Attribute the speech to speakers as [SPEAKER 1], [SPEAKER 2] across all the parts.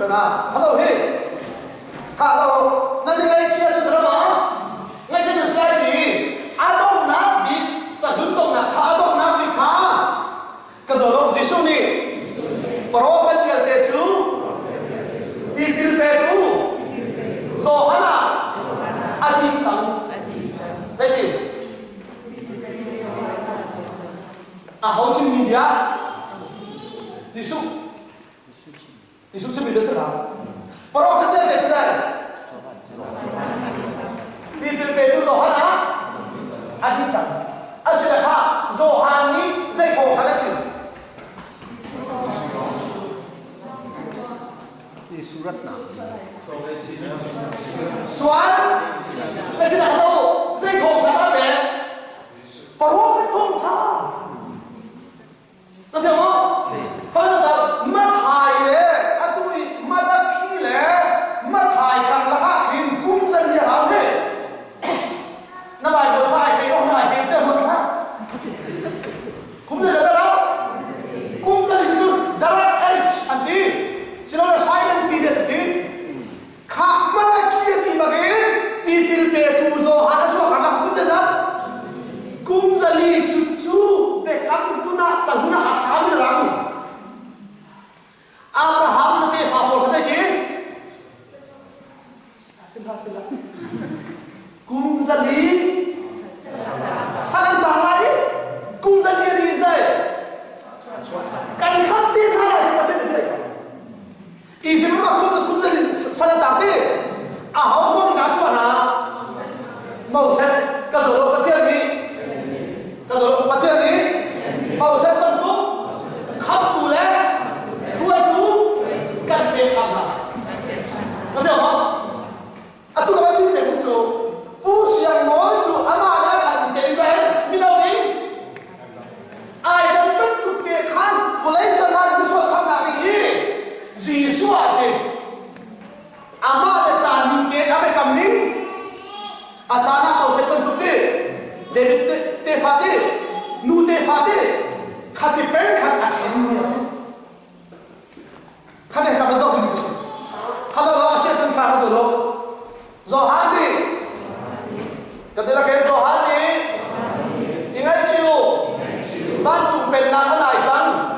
[SPEAKER 1] tana azo he ka zo na ni ai chia cho ma ngai thế là sai thì adom na bi sa dun tong na kha adom na bi kha ka zo lo jisu ni prophet yal te chu ti pil pe tu zo hana adim sang sai thì hậu sinh nhìn ya jisu sẽ bị đưa ra prophet yal te chu dai ti pil pe tu zo hana adim sang asila kha zo han ni zai ko kha la sin
[SPEAKER 2] surat na
[SPEAKER 1] soal asila zo zai ko kha la be prophet thong tha nó hiểu không? Phải là ta mất hại lệ, tôi mất là khi lệ, mất hại càng là khác hình cũng dân địa lắm hết. Nó bài một hại cái ông hại cái tên một khác. Cũng dân địa đâu? Cũng dân địa chứ, direct age anh tí, chỉ là silent period tí. Khác mất là kia thì mà cái tí pil bê tu zo hả nó khả năng cũng dân cũng dân địa chú chú bê cắm cũng na sang guna after mi lang Abraham na te fa por khase ki sila kum zali salan ta lai kum zali ri jai kan khat ti tha la pa te ni i zim ma kum zali salan ta te a hau mo na chu na mau se ka zo lo pa ti ni ka zo lo pa ti ni mau sẽ tuân thủ khắp tu lẽ thuê tu cần về tham là có hiểu không? Tôi nói chuyện để phục vụ不想nói chủ阿妈来产点在你老弟ai đang bất cực địa khăn của lấy cho ta những số không là cái gì số gì à mà để trả những cái đã bị cầm nín à trả nó mau sẽ tuân thủ để phát đi nu để phát đi khát thì bén khát à chén nhiều khát thì khát bao giờ cũng được khát rồi lo sẽ sinh khát rồi lo do hát đi cái đấy là cái do hát đi những ai chịu ban chủ bền nam lại chăng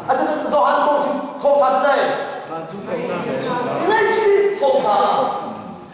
[SPEAKER 1] à sẽ do hát không thật đây những ai chịu không thật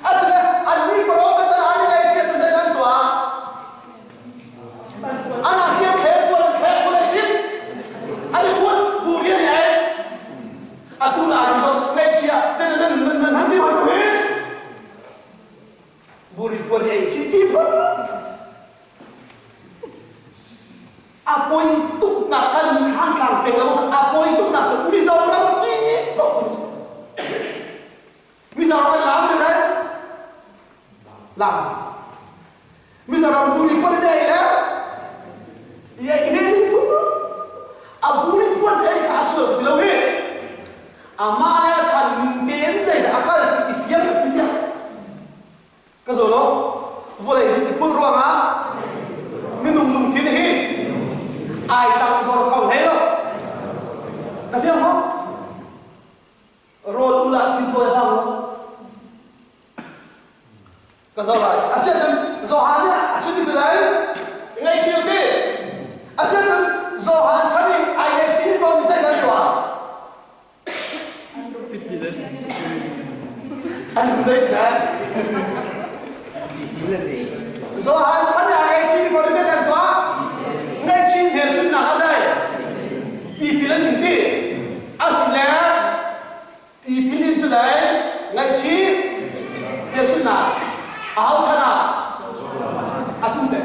[SPEAKER 1] à sẽ anh biết bảo cái sao anh ấy sẽ sẽ làm tòa anh là kia khép của này tiếp anh muốn bù điên này anh cũng làm rồi nên chia thế nên hắn đi vào thôi bù đi của này chỉ tiếp apoi tuk nak kan khang peng lawan sat apoi tuk nak sat mi zau nak kini tok mi zau kan lam ni kan lam mi zau bù đi của đây là ya ini pun aburi pun dari kasur tidak boleh amalnya chan ten saja akal ifian tidak kasolo boleh di pun ruang ah minum tin hi ai tăng dor kau hello na fiang mo road ulat tin to ya bang kasolo asyik chan zohanya asyik selai ngai chiu ti asyik chan zohan chani ai chi bao ni sai dan twa anh thấy đấy zohan chani ai chi bao ni sai dan twa ngai chi hiền chun na sai ti pilan ni ti asla ti pilin chu dai ngai chi hiền chun na áo chana atum te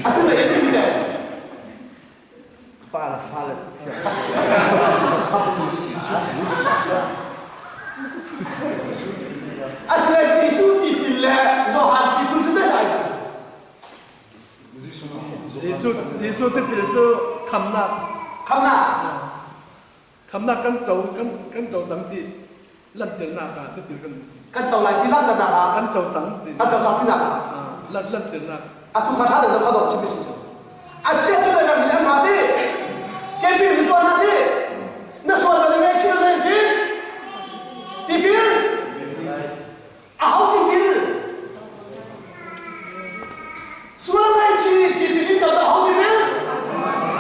[SPEAKER 1] atum te epi te
[SPEAKER 2] pala
[SPEAKER 1] asla Yesu ti pilla zohan ti pul chu dai
[SPEAKER 2] Giêsu tiếp theo cho khăm nát căn châu trắng thì lần tiền nào cả tiếp theo
[SPEAKER 1] kan chau lai ti lam da ha
[SPEAKER 2] căn châu trắng thì
[SPEAKER 1] kan chau chau ti na
[SPEAKER 2] lần tiền nào
[SPEAKER 1] atu kha tha da kha do chi bi sin asia chu da ga ni ma ti cái pin thì toàn là thế nó xuân vào ngày xưa này thế thì pin áo thì pin xuân này chỉ thì pin tao áo thì pin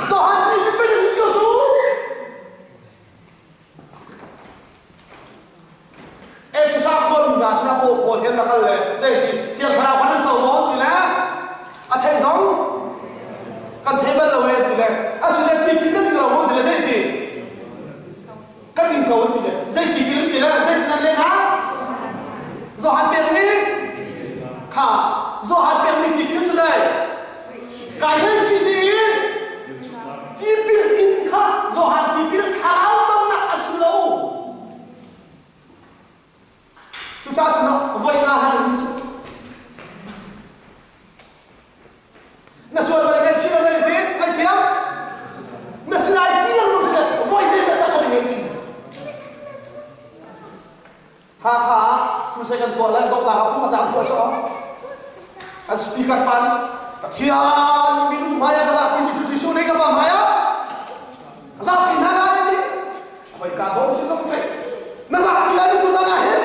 [SPEAKER 1] sao hai thì pin thì cơ số em sao quân là sao bộ thiên là cái này đây thì thiên sao khán giả món thì là thấy giống kan table lo he tile asule ti pin ni lo mo tile sai ti kan tin ko tile sai ti pin tile sai nan le na zo hat pe ni kha zo hat pe ni ti pin chu dai kai hen chi ti pin in kha zo hat ti pin kha ao trong na asulo chu cha chu na voi na ha ni na sual ba cái chi này thế ai thiam na sai ti lang nong sai voi thế ta ka ni chi ha ha tu sai kan to lan ko ta ko ma ta to so an speaker pan thiam mi nu maya ka pi mi chu chu nei ka pa maya za pi na la ti khoi ka so si so thai na za pi la mi tu za na he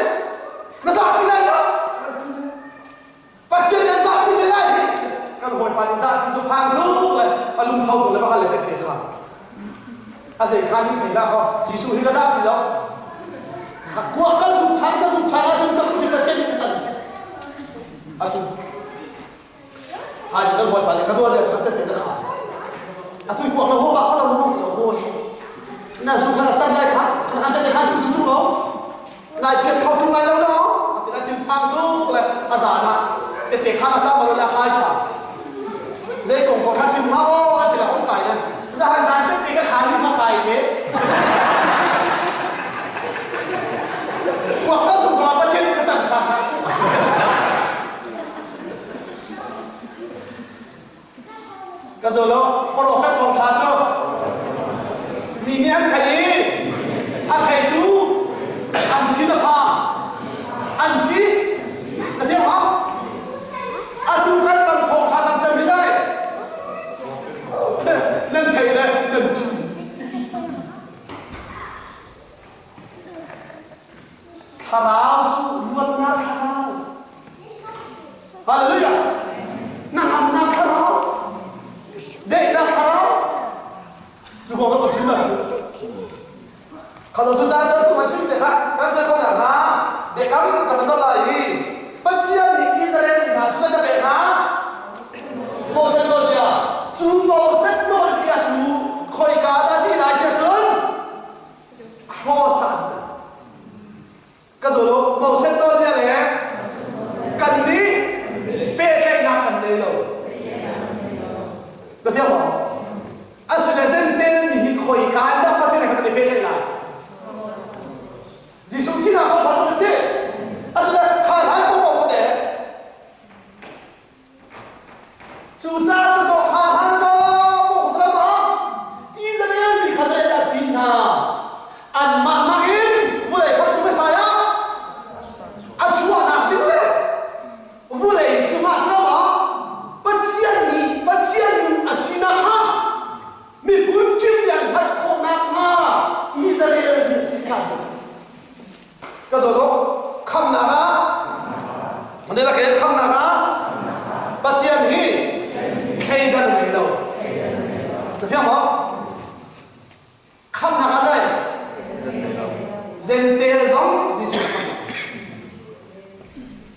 [SPEAKER 1] na za pi la na pa chen na za pi la he cái hồi bạn ra thì giúp hàng thứ lại và lùng thâu rồi lại vào lại tiền tiền khăn à gì khăn như thế là không chỉ số thì cái giá bị đâu qua cái dùng thang là chúng ta không thể trên cái tận à chúng hai cái hồi bạn cái đôi giờ thật tiền nó khăn à tôi qua nó hô bạc nó hô na dùng thang là tăng lại khăn tăng lại khăn cũng chúng nó lại tiền khâu tung lại đâu đó thì là tiền hàng thứ lại à giả là tiền khăn là sao mà là hai trả dây cùng có khá xinh máu thì là không cài này ra trước thì cái khán như không cài đấy hoặc có dùng gió ở trên cái tầng thẳng cái giờ đó có đồ phép phòng trà chưa mình ăn thầy tú ăn thịt ăn chí là thế hả ăn tu cắt bằng phòng trà tầm chân đây nên thầy đây nên khá ráo chú luôn na khá ráo hallelujah na ngắm na khá ráo đệ na khá ráo chú có một chính là khá ráo chú ra cho tụi mình chính để khác các dân con là má để cắm cầm dâu là gì bất chiên thì Israel là chú ta về má mô sinh luôn kìa chú mô sinh luôn kìa chú khôi cá ta đi lại kìa chốn khó sản cái rồi đó mô sinh luôn kìa này cần đi bê chạy nạc cần đi đâu được không? À sự là dân tên thì khôi cá đã có thể này cần đi bê chạy lại dì xuống khi nào có sản được thế à sự là khả năng không có thể chủ gia chủ tộc khả năng có sao mà Israel bị khá dễ là chính hà ăn mạng mạng in vô lệ không chúng mới sai á ăn chúa nào tiếng lệ vô lệ chúng mà sao mà bất chiên à xin nạc ha mình muốn kiếm nhận bắt khổ nạc ha Israel bị chính hà cái rồi đó không nạc á đây là cái không nạc á bất chiên thì cây đơn này đâu được không? Không nằm ở đây dân tê giống gì xuống không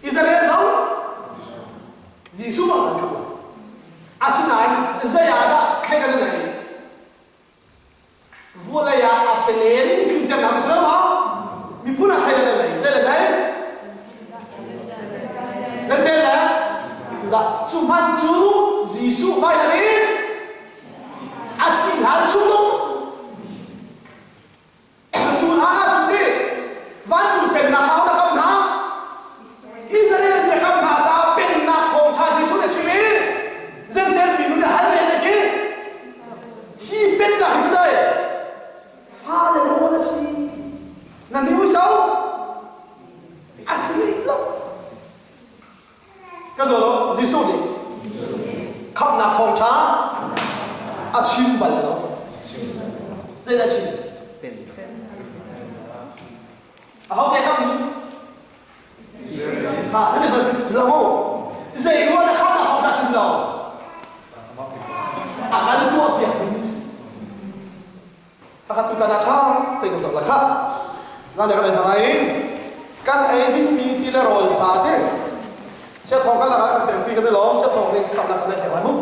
[SPEAKER 1] Israel giống gì xuống mà không à xin này dây à đã khai cái này vua này à bên này kinh tế nào sao mà mình phun là khai cái này dây là dây dân tê là đã chú văn chú dì chú vai là đi à chỉ là chú đâu chú là chú đi văn chú bên nào háo là không hả Israel nhà không hả cha bên nào không cha dì chú là chỉ đi dân tên mình nó là hai cái gì chỉ bên nào như thế pha để mua là gì làm gì cháu à xử lý lắm cái rồi đó dì chú đi không nạp thòng trá à chim bẩn lắm จะชิน
[SPEAKER 2] เป็น
[SPEAKER 1] เขาแค่ครับค่ะท่านเป็นเราเสียงว่าจะเข้ามาของราชินเราอาการตัวเปลี่ยนถ้าเขาตุนตาท่าติงสองละครับนั่นเดี๋ยวอะไรทำไมกันไอ้ที่มีที่ละโรยชาเต้เชื่อทองกันละกันเต็มปีกันได้หรอเชื่อทองเด็กสำหรับกันได้แถวไหนมุ้ง